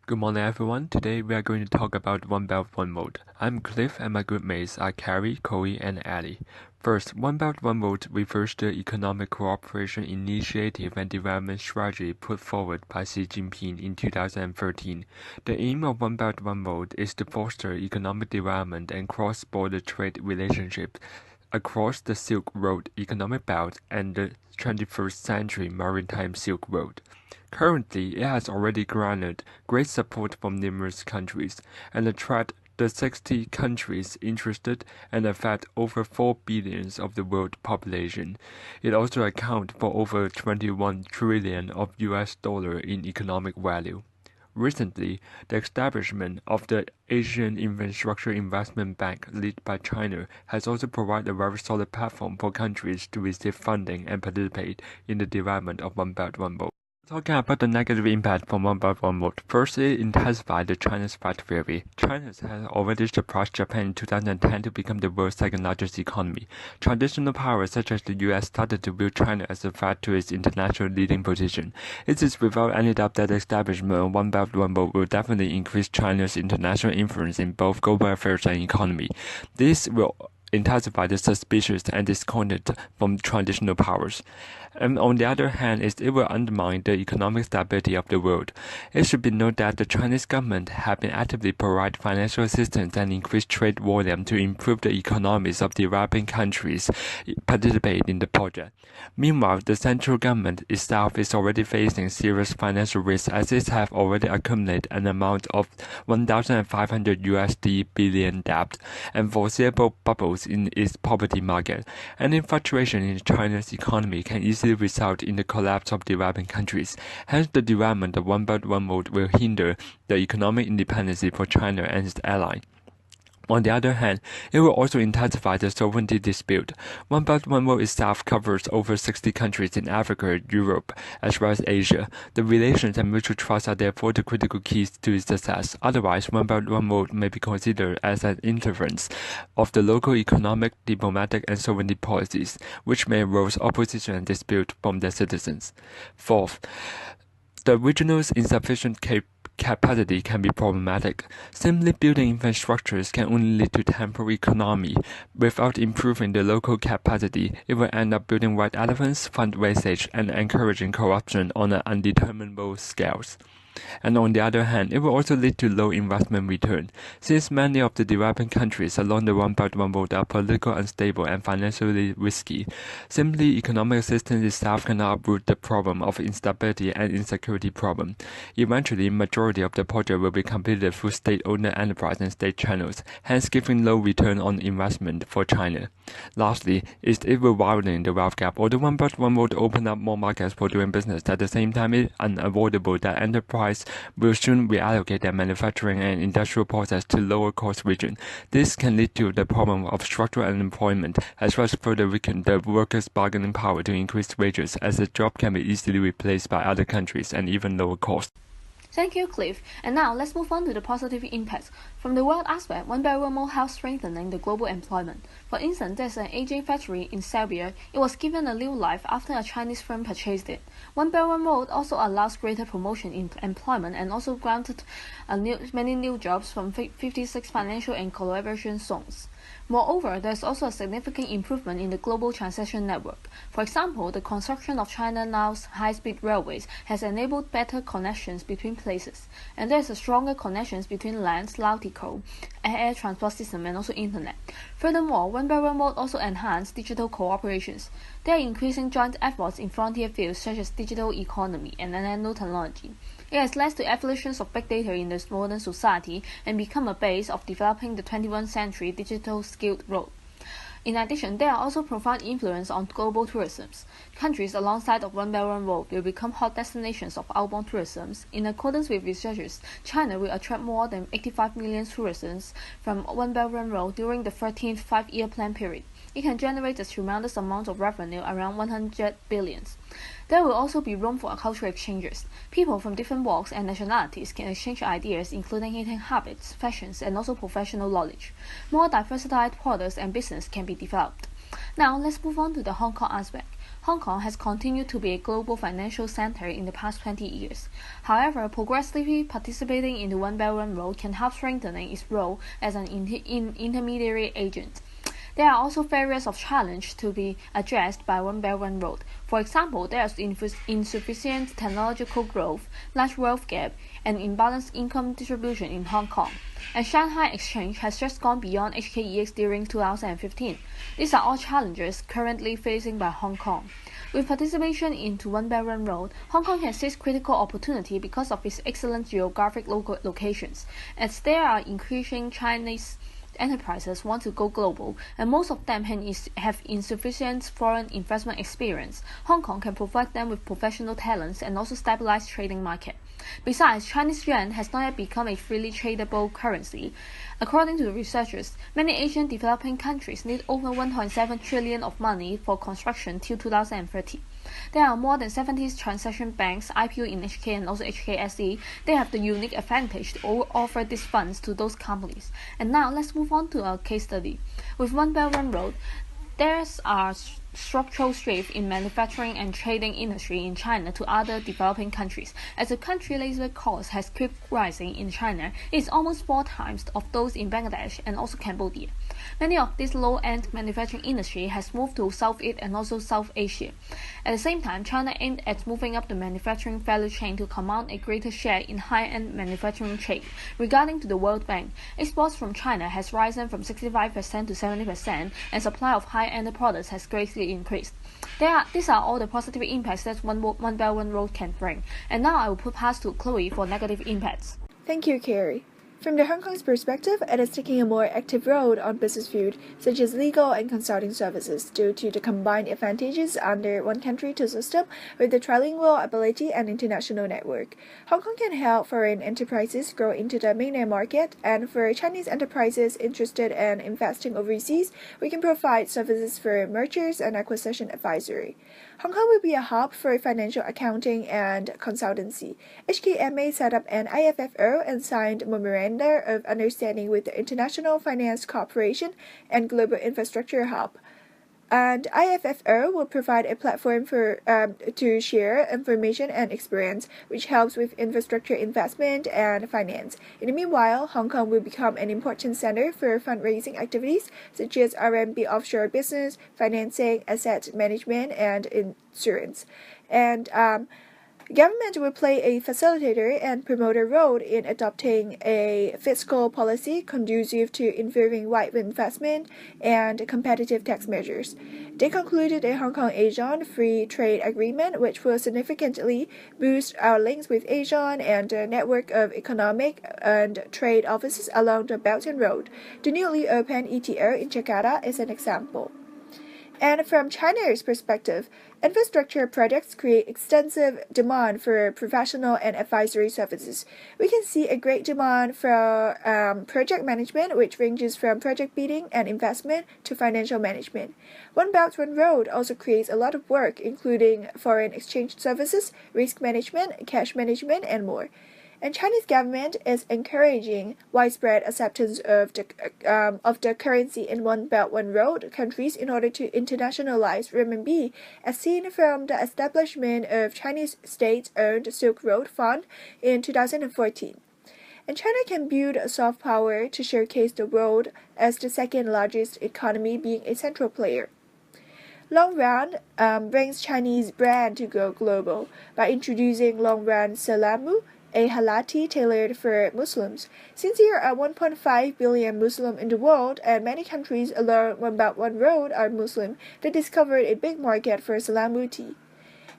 Good morning, everyone. Today we are going to talk about One Belt, One Road. I'm Cliff and my group mates are Carrie, Chloe, and Ellie. First, One Belt, One Road refers to the economic cooperation initiative and development strategy put forward by Xi Jinping in 2013. The aim of One Belt, One Road is to foster economic development and cross-border trade relationships across the Silk Road economic belt and the 21st century maritime Silk Road. Currently, it has already garnered great support from numerous countries, and attract the 60 countries interested and affect over 4 billion of the world population. It also accounts for over 21 trillion of US dollar in economic value. Recently, the establishment of the Asian Infrastructure Investment Bank led by China has also provided a very solid platform for countries to receive funding and participate in the development of One Belt, One Road. Talking about the negative impact from One Belt, One Road, first it intensified the China's threat theory. China has already surpassed Japan in 2010 to become the world's second largest economy. Traditional powers such as the US started to view China as a threat to its international leading position. It is without any doubt that the establishment of One Belt, One Road will definitely increase China's international influence in both global affairs and economy. This will intensify the suspicions and discontent from traditional powers. And on the other hand, it will undermine the economic stability of the world. It should be noted that the Chinese government have been actively providing financial assistance and increased trade volume to improve the economies of developing countries participating in the project. Meanwhile, the central government itself is already facing serious financial risks as it have already accumulated an amount of 1,500 USD billion debt and foreseeable bubbles in its property market. Any fluctuation in China's economy can easily result in the collapse of developing countries. Hence, the development of One Belt, One Road will hinder the economic independence for China and its allies. On the other hand, it will also intensify the sovereignty dispute. One Belt, One Road itself covers over 60 countries in Africa, Europe, as well as Asia. The relations and mutual trust are therefore the critical keys to its success. Otherwise, One Belt, One Road may be considered as an interference of the local economic, diplomatic, and sovereignty policies, which may arouse opposition and dispute from their citizens. Fourth, the regional's insufficient capacity can be problematic. Simply building infrastructures can only lead to temporary economy. Without improving the local capacity, it will end up building white elephants, fund wastage, and encouraging corruption on an undeterminable scales. And on the other hand, it will also lead to low investment return, since many of the developing countries along the One Belt, One Road are politically unstable and financially risky. Simply, economic assistance itself cannot uproot the problem of instability and insecurity problem. Eventually, majority of the project will be completed through state-owned enterprise and state channels, hence giving low return on investment for China. Lastly, it will widen the wealth gap. Although One Belt, One Road open up more markets for doing business, at the same time it is unavoidable that enterprise will soon reallocate their manufacturing and industrial process to lower cost regions. This can lead to the problem of structural unemployment, as well as further weaken the workers' bargaining power to increase wages, as the job can be easily replaced by other countries and even lower cost. Thank you, Cliff. And now let's move on to the positive impacts. From the world aspect, One Belt, One Road helps strengthening the global employment. For instance, there's an AJ factory in Serbia. It was given a new life after a Chinese firm purchased it. One Belt, One Road also allows greater promotion in employment and also granted many new jobs from 56 financial and collaboration zones. Moreover, there is also a significant improvement in the global transition network. For example, the construction of China Now's high-speed railways has enabled better connections between places, and there is a stronger connections between land, nautical, air transport system, and also internet. Furthermore, One Belt, One Road also enhance digital cooperations. They are increasing joint efforts in frontier fields such as digital economy and nanotechnology. It has led to evolutions of big data in the modern society and become a base of developing the 21st century digital skilled road. In addition, there are also profound influence on global tourism. Countries alongside of One Belt, One Road will become hot destinations of outbound tourism. In accordance with researchers, China will attract more than 85 million tourists from One Belt, One Road during the 13th five-year plan period. It can generate a tremendous amount of revenue, around 100 billion. There will also be room for cultural exchanges. People from different walks and nationalities can exchange ideas including eating habits, fashions, and also professional knowledge. More diversified products and business can be developed. Now, let's move on to the Hong Kong aspect. Hong Kong has continued to be a global financial center in the past 20 years. However, progressively participating in the One Belt One Road can help strengthening its role as an intermediary agent. There are also various of challenges to be addressed by One Belt One Road. For example, there is insufficient technological growth, large wealth gap, and imbalanced income distribution in Hong Kong. And Shanghai Exchange has just gone beyond HKEX during 2015. These are all challenges currently facing by Hong Kong. With participation into One Belt One Road, Hong Kong can seize critical opportunity because of its excellent geographic locations, as there are increasing Chinese enterprises want to go global, and most of them have insufficient foreign investment experience. Hong Kong can provide them with professional talents and also stabilize trading market. Besides, Chinese yuan has not yet become a freely tradable currency. According to the researchers, many Asian developing countries need over 1.7 trillion of money for construction till 2030. There are more than 70 transaction banks IPO in HK and also HKSE. They have the unique advantage to offer these funds to those companies. And now let's move on to a case study. With One Belt One Road, there's a structural shift in manufacturing and trading industry in China to other developing countries. As the country labor cost has kept rising in China, it is almost 4 times of those in Bangladesh and also Cambodia. Many of this low-end manufacturing industry has moved to Southeast and also South Asia. At the same time, China aimed at moving up the manufacturing value chain to command a greater share in high-end manufacturing trade. Regarding to the World Bank, exports from China has risen from 65% to 70%, and supply of high-end products has greatly increased. These are all the positive impacts that One Belt One Road can bring. And now I will pass to Chloe for negative impacts. Thank you, Carrie. From the Hong Kong's perspective, it is taking a more active role on business field, such as legal and consulting services, due to the combined advantages under one country two system with the trilingual ability and international network. Hong Kong can help foreign enterprises grow into the mainland market, and for Chinese enterprises interested in investing overseas, we can provide services for mergers and acquisition advisory. Hong Kong will be a hub for financial accounting and consultancy. HKMA set up an IFFO and signed memoranda of understanding with the International Finance Corporation and Global Infrastructure Hub. And IFFO will provide a platform for to share information and experience, which helps with infrastructure investment and finance. In the meanwhile, Hong Kong will become an important center for fundraising activities such as RMB offshore business, financing, asset management, and insurance. And government will play a facilitator and promoter role in adopting a fiscal policy conducive to improving wide investment and competitive tax measures. They concluded a Hong Kong-ASEAN free trade agreement, which will significantly boost our links with ASEAN and a network of economic and trade offices along the Belt and Road. The newly opened ETO in Jakarta is an example. And from China's perspective, infrastructure projects create extensive demand for professional and advisory services. We can see a great demand for project management, which ranges from project bidding and investment to financial management. One Belt One Road also creates a lot of work, including foreign exchange services, risk management, cash management, and more. And Chinese government is encouraging widespread acceptance of the currency in One Belt One Road countries in order to internationalize renminbi, as seen from the establishment of Chinese state-owned Silk Road Fund in 2014. And China can build a soft power to showcase the world as the second largest economy, being a central player. Long Run brings Chinese brand to go global by introducing Long Run Salamu, a halati tailored for Muslims. Since there are 1.5 billion Muslims in the world and many countries along One Belt One Road are Muslim, they discovered a big market for Salamu tea.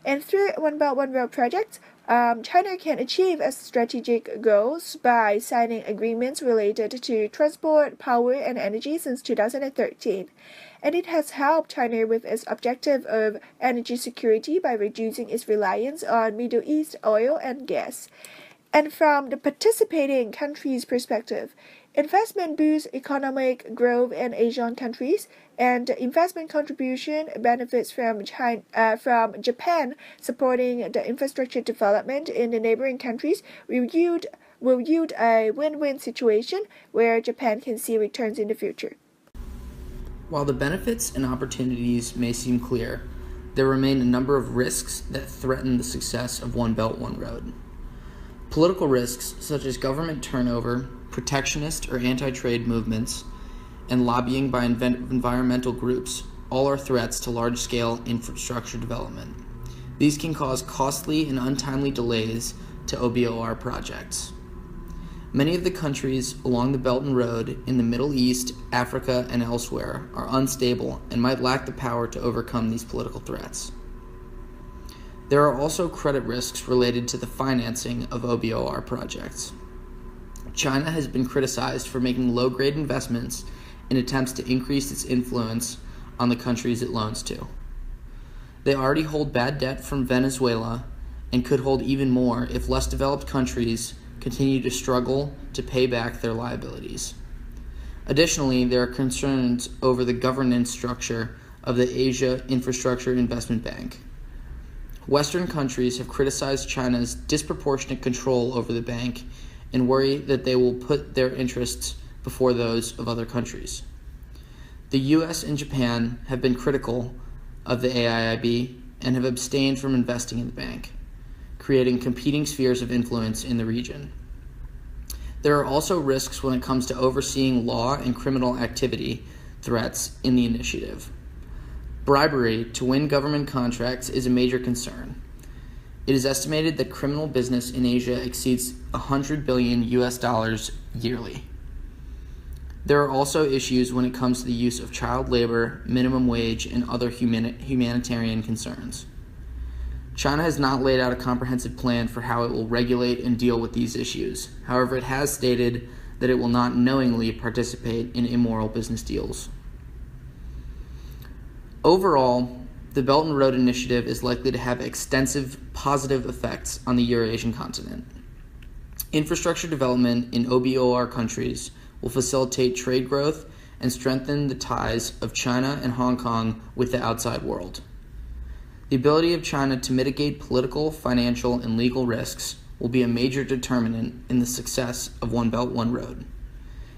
And through One Belt One Road projects, China can achieve its strategic goals by signing agreements related to transport, power, and energy since 2013. And it has helped China with its objective of energy security by reducing its reliance on Middle East oil and gas. And from the participating countries' perspective, investment boosts economic growth in Asian countries, and the investment contribution benefits from Japan supporting the infrastructure development in the neighboring countries will yield a win-win situation where Japan can see returns in the future. While the benefits and opportunities may seem clear, there remain a number of risks that threaten the success of One Belt, One Road. Political risks such as government turnover, protectionist or anti-trade movements, and lobbying by environmental groups all are threats to large-scale infrastructure development. These can cause costly and untimely delays to OBOR projects. Many of the countries along the Belt and Road in the Middle East, Africa, and elsewhere are unstable and might lack the power to overcome these political threats. There are also credit risks related to the financing of OBOR projects. China has been criticized for making low-grade investments in attempts to increase its influence on the countries it loans to. They already hold bad debt from Venezuela and could hold even more if less developed countries continue to struggle to pay back their liabilities. Additionally, there are concerns over the governance structure of the Asia Infrastructure Investment Bank. Western countries have criticized China's disproportionate control over the bank and worry that they will put their interests before those of other countries. The US and Japan have been critical of the AIIB and have abstained from investing in the bank, creating competing spheres of influence in the region. There are also risks when it comes to overseeing law and criminal activity threats in the initiative. Bribery to win government contracts is a major concern. It is estimated that criminal business in Asia exceeds $100 billion yearly. There are also issues when it comes to the use of child labor, minimum wage, and other humanitarian concerns. China has not laid out a comprehensive plan for how it will regulate and deal with these issues. However, it has stated that it will not knowingly participate in immoral business deals. Overall, the Belt and Road Initiative is likely to have extensive positive effects on the Eurasian continent. Infrastructure development in OBOR countries will facilitate trade growth and strengthen the ties of China and Hong Kong with the outside world. The ability of China to mitigate political, financial, and legal risks will be a major determinant in the success of One Belt, One Road.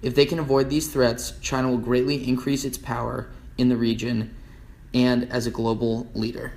If they can avoid these threats, China will greatly increase its power in the region and as a global leader.